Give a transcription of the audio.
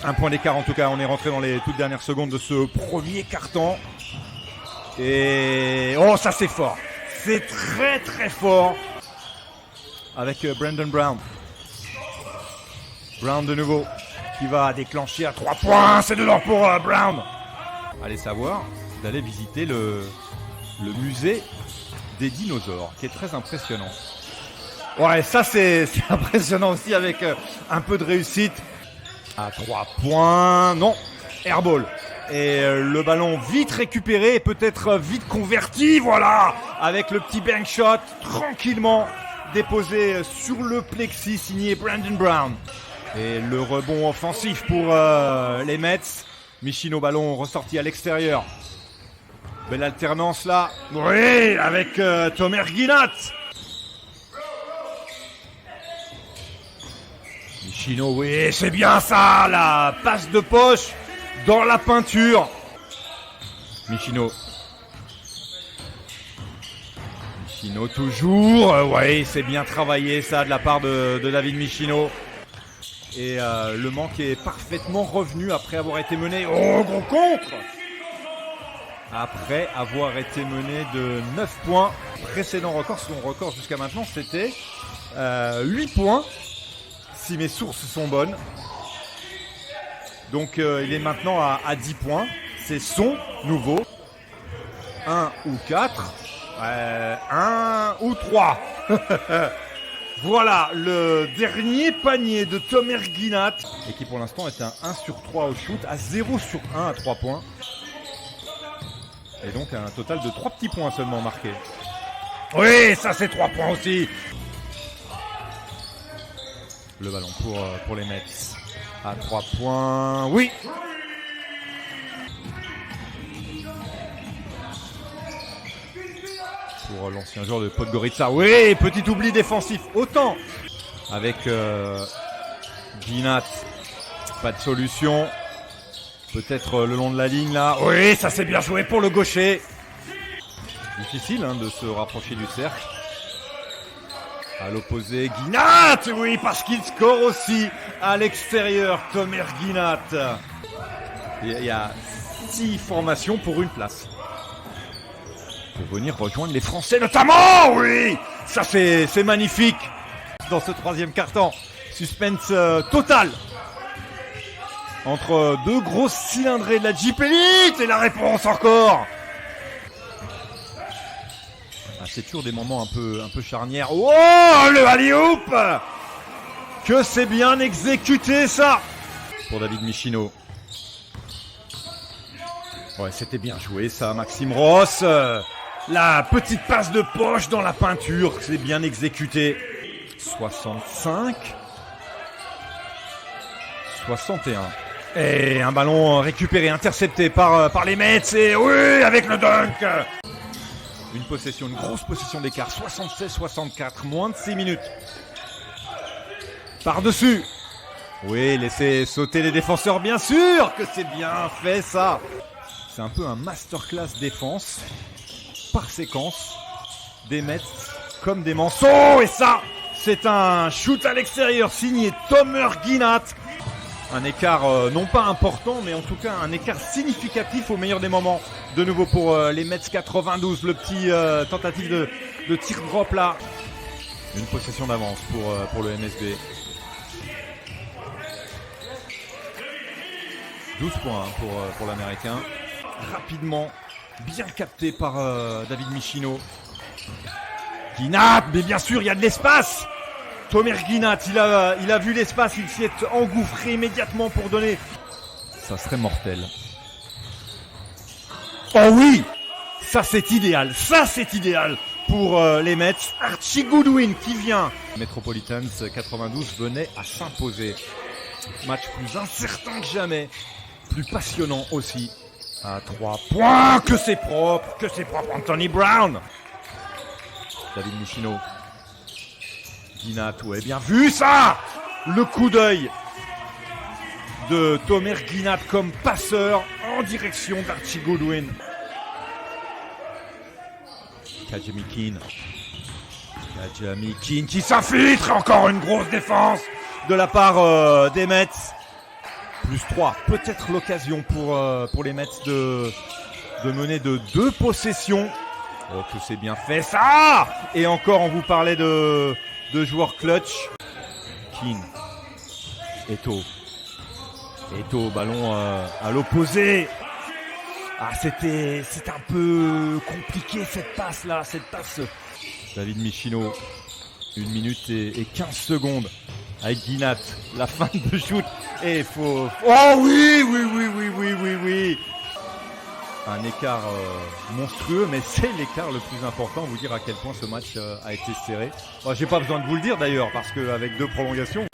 Un point d'écart en tout cas, on est rentré dans les toutes dernières secondes de ce premier quart-temps. Et oh, ça c'est fort. C'est très très fort. Avec Brandon Brown. Brown de nouveau, qui va déclencher à 3 points. C'est dedans pour Brown. Allez savoir d'aller visiter le musée des dinosaures, qui est très impressionnant. Ouais, ça c'est impressionnant aussi avec un peu de réussite. À 3 points, non, airball. Et le ballon vite récupéré et peut-être vite converti, voilà, avec le petit bank shot, tranquillement déposé sur le plexi, signé Brandon Brown. Et le rebond offensif pour les Mets. Michino, ballon ressorti à l'extérieur. Belle alternance là. Oui, avec Tomer Ginat. Michino, oui, c'est bien ça, la passe de poche dans la peinture. Michino. Michino toujours. Oui, c'est bien travaillé ça de la part de David Michino. Et le manque est parfaitement revenu après avoir été mené. Oh, gros contre! Après avoir été mené de 9 points. Précédent record, son record jusqu'à maintenant, c'était 8 points. Si mes sources sont bonnes. Donc il est maintenant à 10 points. C'est son nouveau. 1 ou 4. 1 ou 3. Voilà le dernier panier de Tomer Ginat. Et qui pour l'instant est un 1 sur 3 au shoot. À 0 sur 1 à 3 points. Et donc un total de 3 petits points seulement marqués. Oui, ça c'est 3 points aussi. Le ballon pour les Mets. À 3 points. Oui. Pour l'ancien joueur de Podgorica. Oui, petit oubli défensif. Autant avec Ginat. Pas de solution. Peut-être le long de la ligne là. Oui, ça s'est bien joué pour le gaucher. Difficile de se rapprocher du cercle. À l'opposé, Ginat. Oui, parce qu'il score aussi à l'extérieur. Tomer Ginat. Il y a 6 formations pour une place. Pour venir rejoindre les Français notamment. Oui, ça c'est magnifique. Dans ce troisième quart-temps. Suspense total. Entre deux grosses cylindrées de la Jeep Elite et la réponse encore. C'est toujours des moments un peu charnières. Oh, le alley-oop. Que c'est bien exécuté ça. Pour David Michino. Ouais, c'était bien joué ça, Maxime Ross. La petite passe de poche dans la peinture, c'est bien exécuté. 65. 61. Et un ballon récupéré, intercepté par les Mets. Et oui, avec le dunk. Une possession, une grosse possession d'écart. 76-64, moins de 6 minutes. Par-dessus. Oui, laissez sauter les défenseurs, bien sûr que c'est bien fait ça. C'est un peu un masterclass défense. Par séquence. Des Mets comme des Manceaux. Et ça, c'est un shoot à l'extérieur signé Tomer Ginat. Un écart non pas important, mais en tout cas un écart significatif au meilleur des moments. De nouveau pour les Mets 92, le petit tentative de tir drop là. Une possession d'avance pour le MSB. 12 points pour l'Américain. Rapidement, bien capté par David Michino. Ginat, mais bien sûr, il y a de l'espace. Tomer Ginat, il a vu l'espace, il s'y est engouffré immédiatement pour donner. Ça serait mortel. Oh oui, ça c'est idéal pour les Mets. Archie Goodwin qui vient. Metropolitans 92 venait à s'imposer. Match plus incertain que jamais, plus passionnant aussi. À 3 points, que c'est propre Anthony Brown. David Michino. Ginat, ouais, bien vu ça. Le coup d'œil de Tomer Ginat comme passeur en direction d'Archie Goodwin. Kajami Keane qui s'infiltre. Encore une grosse défense de la part des Mets. Plus 3, peut-être l'occasion pour les Mets de mener de 2 possessions. Oh, que c'est bien fait ça! Et encore, on vous parlait de joueurs clutch. Keane. Eto'o, ballon à l'opposé. Ah, c'était un peu compliqué cette passe. David Michino, 1 minute et 15 secondes avec Guinat, la fin de shoot. Et il faut... Oh oui! Un écart monstrueux, mais c'est l'écart le plus important. Vous dire à quel point ce match a été serré. J'ai pas besoin de vous le dire d'ailleurs, parce qu'avec 2 prolongations,